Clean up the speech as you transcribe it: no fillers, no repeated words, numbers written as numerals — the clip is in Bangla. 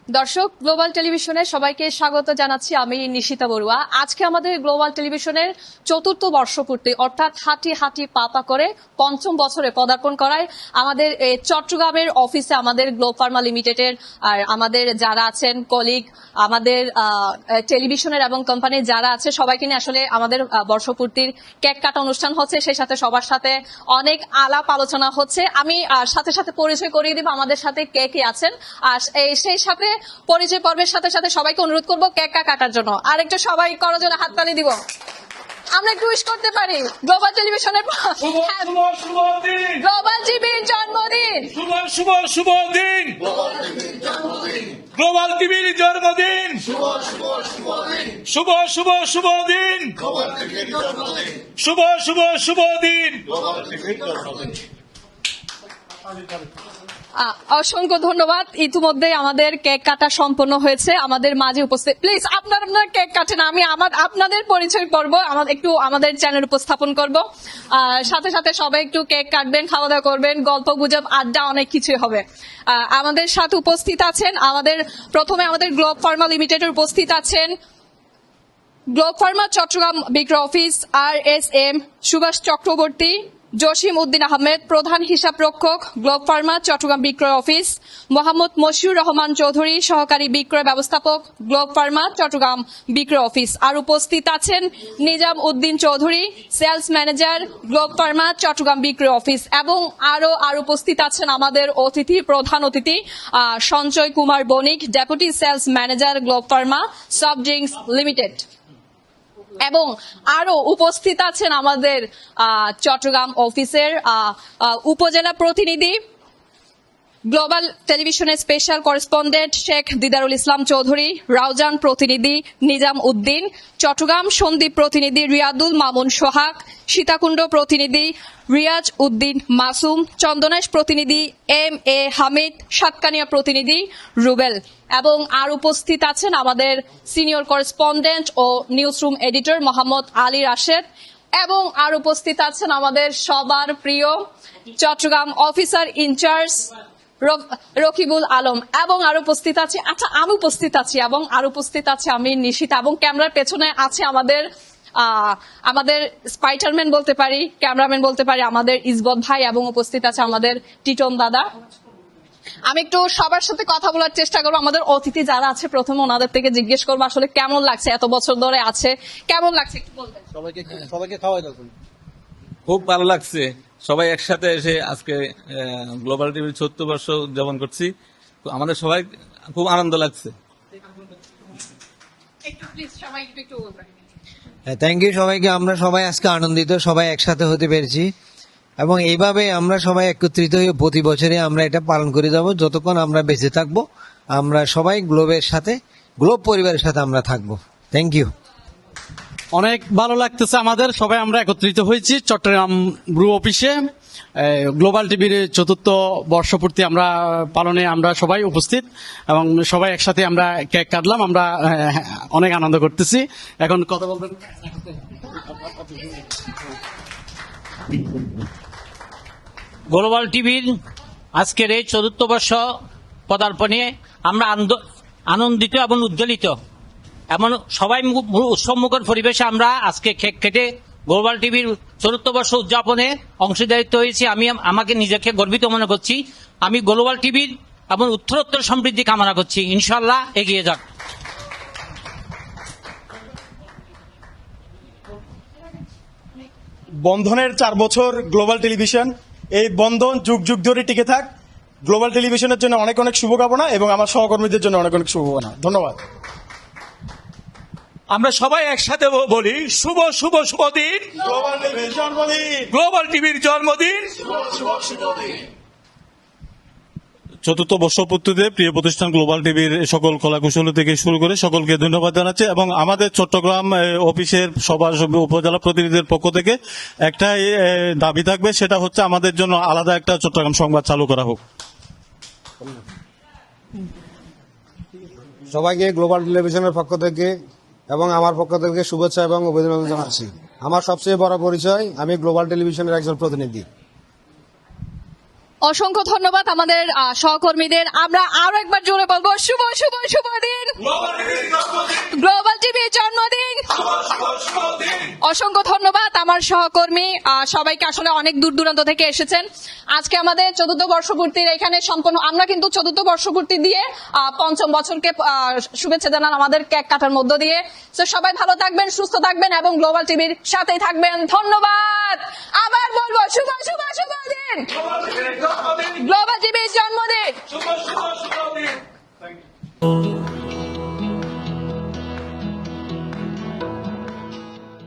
দর্শক, গ্লোবাল টেলিভিশনে সবাইকে স্বাগত জানাচ্ছি। আমি নিশিতা বড়ুয়া। আজকে আমাদের গ্লোবাল টেলিভিশনের চতুর্থ বর্ষপূর্তি, অর্থাৎ হাঁটি হাঁটি পা করে পঞ্চম বছরে পদার্পণ করায় আমাদের চট্টগ্রামের অফিসে আমাদের গ্লোব ফার্মা লিমিটেডের আর আমাদের যারা আছেন কলিগ, আমাদের টেলিভিশনের এবং কোম্পানির যারা আছে সবাইকে নিয়ে আসলে আমাদের বর্ষপূর্তির কেক কাটা অনুষ্ঠান হচ্ছে। সেই সাথে সবার সাথে অনেক আলাপ আলোচনা হচ্ছে। আমি সাথে সাথে পরিচয় করিয়ে দিব আমাদের সাথে কে কে আছেন। আর সেই সাথে পরিচয় পর্বের সাথে সাথে সবাইকে অনুরোধ করবো কেক কাটার জন্য। আর একটু সবাই করো জন্য হাততালি দিব। আমরা একটু উইশ করতে পারি গ্লোবাল টেলিভিশনের গ্লোবাল টিভির জন্মদিন, শুভ দিন, গ্লোবাল টিভির জন্মদিন, শুভ দিন, শুভ দিন। অসংখ্য ধন্যবাদ। ইতিমধ্যে আমাদের কেক কাটা সম্পন্ন হয়েছে। আমাদের মাঝে উপস্থিত, প্লিজ আপনারা কেক কাটেন, আমি আপনাদের পরিচয় করব, একটু আমাদের চ্যানেল উপস্থাপন করব। সাথে সাথে সবাই একটু কেক কাটবেন, খাওয়া দাওয়া করবেন, গল্প গুজব আড্ডা অনেক কিছুই হবে। আমাদের সাথে উপস্থিত আছেন প্রথমে আমাদের গ্লোব ফার্মা লিমিটেডের উপস্থিত আছেন গ্লোব ফার্মা চট্টগ্রাম বিক্রয় অফিস RSM সুভাষ চক্রবর্তী, জসিম উদ্দিন আহমেদ প্রধান হিসাবরক্ষক, গ্লোব ফার্মা চট্টগ্রাম বিক্রয় অফিস, মোহাম্মদ মশিউর রহমান চৌধুরী সহকারী বিক্রয় ব্যবস্থাপক, গ্লোব ফার্মা চট্টগ্রাম বিক্রয় অফিস। আর উপস্থিত আছেন Nizam Uddin Chowdhury, sales manager, Globe Pharma Chittagong বিক্রয় অফিস। এবং আর উপস্থিত আছেন আমাদের প্রধান অতিথি Sanjay Kumar Banik, deputy sales manager, Globe Pharma soft drinks limited. এবং আরো উপস্থিত আছেন আমাদের চট্টগ্রাম অফিসের উপজেলা প্রতিনিধি, গ্লোবাল টেলিভিশনের স্পেশাল করেসপন্ডেন্ট শেখ দিদারুল ইসলাম চৌধুরী, রাউজান প্রতিনিধি নিজাম উদ্দিন, চট্টগ্রাম সন্দ্বীপ প্রতিনিধি রিয়াদুল মামুন সোহাগ, সীতাকুণ্ড প্রতিনিধি রিয়াজ উদ্দিন মাসুম, চন্দনাইশ প্রতিনিধি MA হামিদ, সাতকানিয়া প্রতিনিধি রুবেল। এবং আর উপস্থিত আছেন আমাদের সিনিয়র করেসপন্ডেন্ট ও newsroom editor Mohammad Ali Rashed. এবং আর উপস্থিত আছেন আমাদের সবার প্রিয় চট্টগ্রাম অফিসার ইনচার্জ রকিবুল আলম। এবং আর উপস্থিত আছি আমি উপস্থিত আছি এবং আর উপস্থিত আছে আমি নিশিতা। এবং ক্যামেরার পেছনে আছে আমাদের স্পাইডারম্যান বলতে পারি, ক্যামেরাম্যান বলতে পারি আমাদের ইসবত ভাই, এবং উপস্থিত আছে আমাদের টিটন দাদা। আমি একটু সবার সাথে কথা বলার চেষ্টা করবো। আমাদের অতিথি যারা আছে প্রথমে ওনাদের থেকে জিজ্ঞেস করবো আসলে কেমন লাগছে, এত বছর ধরে আছে, কেমন লাগছে একটু বলবেন। সবাইকে খাওয়াই দাও। খুব ভালো লাগছে, সবাই একসাথে এসে আজকে গ্লোবাল টিভির ৭০ বর্ষ উদযাপন করছি। আমাদের সবাই খুব আনন্দ লাগছে। থ্যাংক ইউ সবাইকে। আমরা সবাই আজকে আনন্দিত, সবাই একসাথে হতে পেরেছি এবং এইভাবে আমরা সবাই একত্রিত হয়ে প্রতি বছরে আমরা এটা পালন করে যাব। যতক্ষণ আমরা বেঁচে থাকবো আমরা সবাই গ্লোবের সাথে, গ্লোব পরিবারের সাথে আমরা থাকবো। Thank you. অনেক ভালো লাগতেছে আমাদের, সবাই আমরা একত্রিত হয়েছি চট্টগ্রাম ব্রু অফিসে গ্লোবাল টিভির চতুর্থ বর্ষপূর্তি আমরা পালনে আমরা সবাই উপস্থিত এবং সবাই একসাথে আমরা কেক কাটলাম। আমরা অনেক আনন্দ করতেছি। এখন কথা বলবেন গ্লোবাল টিভির আজকের এই চতুর্থ বর্ষ পদার্পণে আমরা আনন্দিত এবং উজ্জ্বলিত। এমন সবাই উৎসবমুখর পরিবেশে আমরা আজকে কেক কেটে গ্লোবাল টিভির চতুর্থ বর্ষ উদযাপনে অংশীদারিত্ব হয়েছি। আমি আমাকে নিজেকে গর্বিত মনে করছি। আমি গ্লোবাল টিভির এবং উত্তরোত্তর সমৃদ্ধি কামনা করছি। ইনশাআল্লাহ এগিয়ে যাক। বন্ধনের 4 বছর গ্লোবাল টেলিভিশন, এই বন্ধন যুগ যুগ ধরে টিকে থাক। গ্লোবাল টেলিভিশনের জন্য অনেক অনেক শুভকামনা এবং আমার সহকর্মীদের জন্য অনেক অনেক শুভকামনা। ধন্যবাদ। আমরা সবাই একসাথে বলি শুভ দিন, গ্লোবাল টিভির জন্মদিন, গ্লোবাল টিভির জন্মদিন। চতুর্থ বর্ষপূর্তিতে প্রিয় প্রতিষ্ঠান গ্লোবাল টিভির সকল কলাকুশলী থেকে শুরু করে সকলকে ধন্যবাদ জানাচ্ছি এবং আমাদের চট্টগ্রাম অফিসের সবার উপজেলা প্রতিনিধিদের পক্ষ থেকে একটাই দাবি থাকবে, সেটা হচ্ছে আমাদের জন্য আলাদা একটা চট্টগ্রাম সংবাদ চালু করা হোক। সবাইকে গ্লোবাল টেলিভিশনের পক্ষ থেকে এবং আমার পক্ষ থেকে শুভেচ্ছা এবং অভিনন্দন জানাচ্ছি। আমার সবচেয়ে বড় পরিচয়, আমি গ্লোবাল টেলিভিশনের একজন প্রতিনিধি। অসংখ্য ধন্যবাদ আমাদের সহকর্মীদের। আমরা আরো একবার জোরে বলবো শুভ শুভ শুভ দিন, গ্লোবাল টিভির জন্মদিন। অসংখ্য ধন্যবাদ আমার সহকর্মী সবাইকে, আসলে অনেক দূর দূরান্ত থেকে এসেছেন। আজকে আমাদের ৪র্থ বর্ষপূর্তির এখানে সম্পন্ন, আমরা কিন্তু ৪র্থ বর্ষপূর্তি দিয়ে ৫ম বছরকে শুভেচ্ছা জানান আমাদের কেক কাটার মধ্য দিয়ে। তো সবাই ভালো থাকবেন, সুস্থ থাকবেন এবং গ্লোবাল টিভির সাথেই থাকবেন। ধন্যবাদ। আবার বলবো শুভ শুভ শুভ দিন।